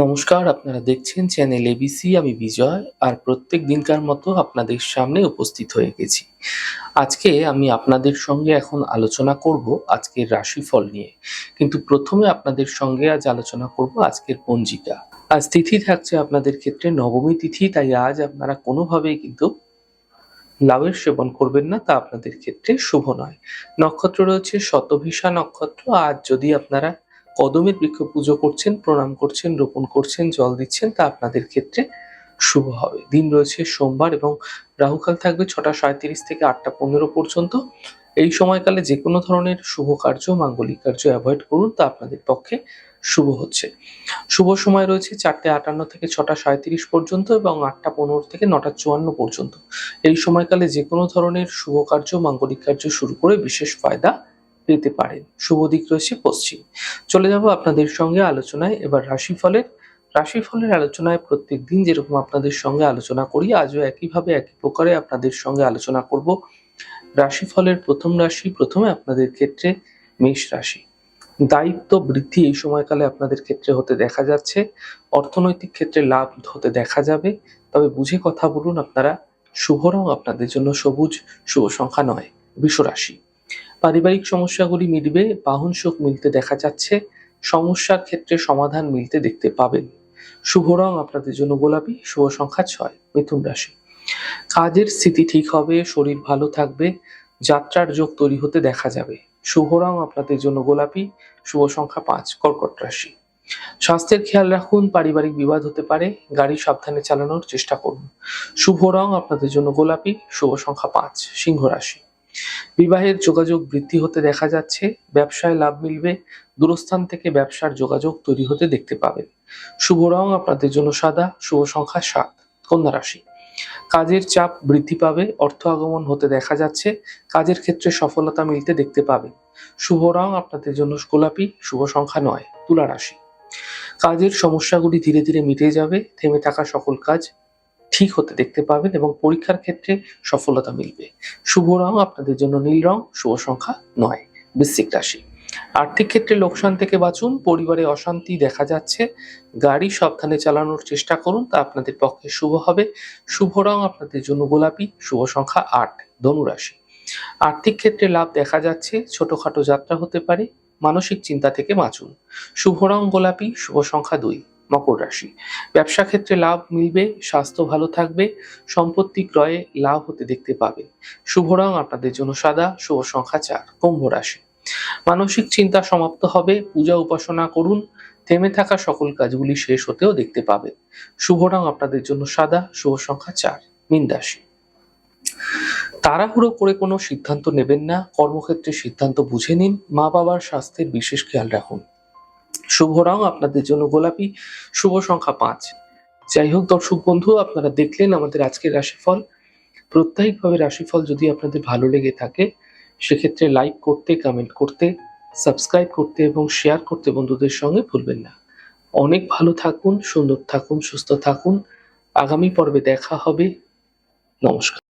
নমস্কার, আপনারা দেখছেন চ্যানেল এবিসি। আমি বিজয়, আর প্রত্যেক দিনকার মতো আপনাদের সামনে উপস্থিত হয়ে গেছি। আজকে আমি আপনাদের সঙ্গে এখন আলোচনা করব আজকের রাশিফল নিয়ে। কিন্তু প্রথমে আপনাদের সঙ্গে আজ আলোচনা করব আজকের পঞ্জিকা। আজ তিথি থাকছে আপনাদের ক্ষেত্রে নবমী তিথি, তাই আজ আপনারা কোনোভাবেই কিন্তু লাউয়ের সেবন করবেন না, তা আপনাদের ক্ষেত্রে শুভ নয়। নক্ষত্র রয়েছে শতভিষা নক্ষত্র। আজ যদি আপনারা কদমের বৃক্ষ পুজো করছেন, প্রণাম করছেন, রোপণ করছেন, জল দিচ্ছেন, তা আপনাদের ক্ষেত্রে শুভ হবে। দিন রয়েছে সোমবার এবং রাহুকাল থাকবে 6:37 থেকে 8:15 পর্যন্ত। এই সময়কালে যে কোনো ধরনের শুভ কার্য, মাঙ্গলিক কার্য অ্যাভয়েড করুন, তা আপনাদের পক্ষে শুভ হচ্ছে। শুভ সময় রয়েছে 4:58 থেকে 6:37 পর্যন্ত এবং 8:15 থেকে 9:54 পর্যন্ত। এই সময়কালে যে কোনো ধরনের শুভ কার্য, মাঙ্গলিক কার্য শুরু করে বিশেষ ফায়দা পেতে পারেন। শুভ দিক রয়েছে পশ্চিম। চলে যাব আপনাদের সঙ্গে আলোচনায়। এবার রাশিফলের আলোচনায় প্রত্যেক দিন যেরকম আপনাদের সঙ্গে আলোচনা করি, আজও একইভাবে একই প্রকারে আপনাদের সঙ্গে আলোচনা করব। রাশিফলের প্রথম রাশি, প্রথমে আপনাদের ক্ষেত্রে মেষ রাশি। দায়িত্ব বৃদ্ধি এই সময়কালে আপনাদের ক্ষেত্রে হতে দেখা যাচ্ছে। অর্থনৈতিক ক্ষেত্রে লাভ হতে দেখা যাবে, তবে বুঝে কথা বলুন আপনারা। শুভ রং আপনাদের জন্য সবুজ, শুভ সংখ্যা 9। বৃষ রাশি, পারিবারিক সমস্যাগুলি মিটবে, বাহন সুখ মিলতে দেখা যাচ্ছে, সমস্যার ক্ষেত্রে সমাধান মিলতে দেখতে পাবেন। শুভ রং আপনাদের জন্য গোলাপি, শুভ সংখ্যা 6। মিথুন রাশি, কাজের স্থিতি ঠিক হবে, শরীর ভালো থাকবে, যাত্রার যোগ তৈরি হতে দেখা যাবে। শুভ রং আপনাদের জন্য গোলাপি, শুভ সংখ্যা 5। কর্কট রাশি, স্বাস্থ্যের খেয়াল রাখুন, পারিবারিক বিবাদ হতে পারে, গাড়ি সাবধানে চালানোর চেষ্টা করুন। শুভ রং আপনাদের জন্য গোলাপি, শুভ সংখ্যা 5। সিংহ রাশি, বিবাহের যোগাযোগ বৃদ্ধি হতে দেখা যাচ্ছে, ব্যবসায় লাভ মিলবে, দূরস্থান থেকে ব্যবসার যোগাযোগ তৈরি হতে দেখতে পাবেন। শুভ রং আপনাদের জন্য সাদা, শুভ সংখ্যা 7। কন্যা রাশি, কাজের চাপ বৃদ্ধি পাবে, অর্থ আগমন হতে দেখা যাচ্ছে, কাজের ক্ষেত্রে সফলতা মিলতে দেখতে পাবেন। শুভ রং আপনাদের জন্য গোলাপি, শুভ সংখ্যা 9। তুলা রাশি, কাজের সমস্যাগুলি ধীরে ধীরে মিটে যাবে, থেমে থাকা সকল কাজ ঠিক হতে দেখতে পাবেন এবং পরীক্ষার ক্ষেত্রে সফলতা মিলবে। শুভ রং আপনাদের জন্য নীল রং, শুভ সংখ্যা 9। বৃশ্চিক রাশি, আর্থিক ক্ষেত্রে লোকসান থেকে বাঁচুন, পরিবারে অশান্তি দেখা যাচ্ছে, গাড়ি সাবধানে চালানোর চেষ্টা করুন, তা আপনাদের পক্ষে শুভ হবে। শুভ রং আপনাদের জন্য গোলাপি, শুভ সংখ্যা 8। ধনু রাশি, আর্থিক ক্ষেত্রে লাভ দেখা যাচ্ছে, ছোটখাটো যাত্রা হতে পারে, মানসিক চিন্তা থেকে বাঁচুন। শুভ রং গোলাপি, শুভ সংখ্যা 2। মকর রাশি, ব্যবসা ক্ষেত্রে লাভ মিলবে, স্বাস্থ্য ভালো থাকবে, সম্পত্তি ক্রয়ে লাভ হতে দেখতে পাবেন। শুভ রং আপনাদের জন্য সাদা, শুভ সংখ্যা 4। কুম্ভ রাশি, মানসিক চিন্তা সমাপ্ত হবে, পূজা উপাসনা করুন, থেমে থাকা সকল কাজগুলি শেষ হতেও দেখতে পাবেন। শুভ রং আপনাদের জন্য সাদা, শুভ সংখ্যা 4। মীন রাশি, তাড়াহুড়ো করে কোনো সিদ্ধান্ত নেবেন না, কর্মক্ষেত্রে সিদ্ধান্ত বুঝে নিন, মা বাবার স্বাস্থ্যের বিশেষ খেয়াল রাখুন। শুভ রং আপনাদের জন্য গোলাপি, শুভ সংখ্যা 5। যাই হোক দর্শক বন্ধু, আপনারা দেখলেন আমাদের আজকের রাশিফল। প্রত্যেকভাবে রাশিফল যদি আপনাদের ভালো লেগে থাকে, সেক্ষেত্রে লাইক করতে, কমেন্ট করতে, সাবস্ক্রাইব করতে এবং শেয়ার করতে বন্ধুদের সঙ্গে ভুলবেন না। অনেক ভালো থাকুন, সুন্দর থাকুন, সুস্থ থাকুন। আগামী পর্বে দেখা হবে। নমস্কার।